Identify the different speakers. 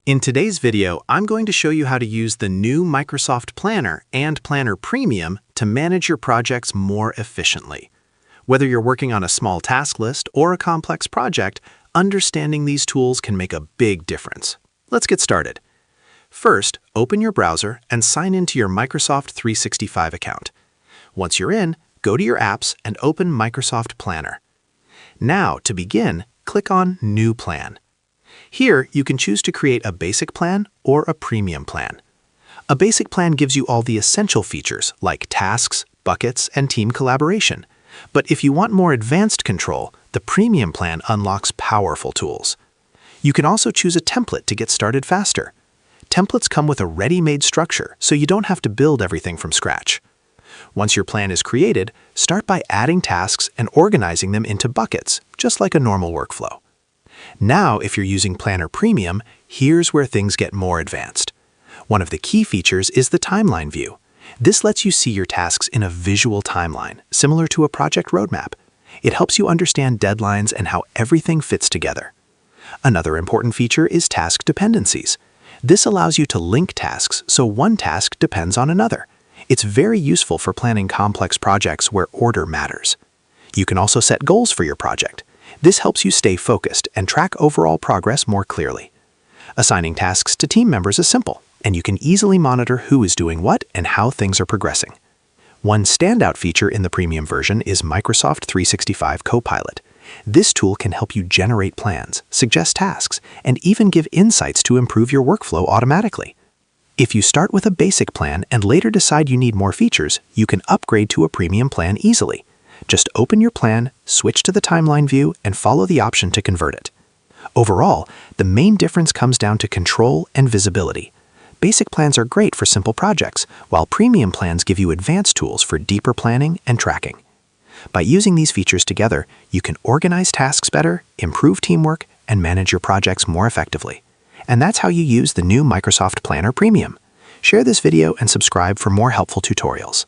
Speaker 1: In today's video, I'm going to show you how to use the new Microsoft Planner and Planner Premium to manage your projects more efficiently. Whether you're working on a small task list or a complex project, understanding these tools can make a big difference. Let's get started. First, open your browser and sign into your Microsoft 365 account. Once you're in, go to your apps and open Microsoft Planner. Now, to begin, click on New Plan. Here, you can choose to create a basic plan or a premium plan. A basic plan gives you all the essential features like tasks, buckets, and team collaboration. But if you want more advanced control, the premium plan unlocks powerful tools. You can also choose a template to get started faster. Templates come with a ready-made structure, so you don't have to build everything from scratch. Once your plan is created, start by adding tasks and organizing them into buckets, just like a normal workflow. Now, if you're using Planner Premium, here's where things get more advanced. One of the key features is the timeline view. This lets you see your tasks in a visual timeline, similar to a project roadmap. It helps you understand deadlines and how everything fits together. Another important feature is task dependencies. This allows you to link tasks so one task depends on another. It's very useful for planning complex projects where order matters. You can also set goals for your project. This helps you stay focused and track overall progress more clearly. Assigning tasks to team members is simple, and you can easily monitor who is doing what and how things are progressing. One standout feature in the premium version is Microsoft 365 Copilot. This tool can help you generate plans, suggest tasks, and even give insights to improve your workflow automatically. If you start with a basic plan and later decide you need more features, you can upgrade to a premium plan easily. Just open your plan, switch to the timeline view, and follow the option to convert it. Overall, the main difference comes down to control and visibility. Basic plans are great for simple projects, while premium plans give you advanced tools for deeper planning and tracking. By using these features together, you can organize tasks better, improve teamwork, and manage your projects more effectively. And that's how you use the new Microsoft Planner Premium. Share this video and subscribe for more helpful tutorials.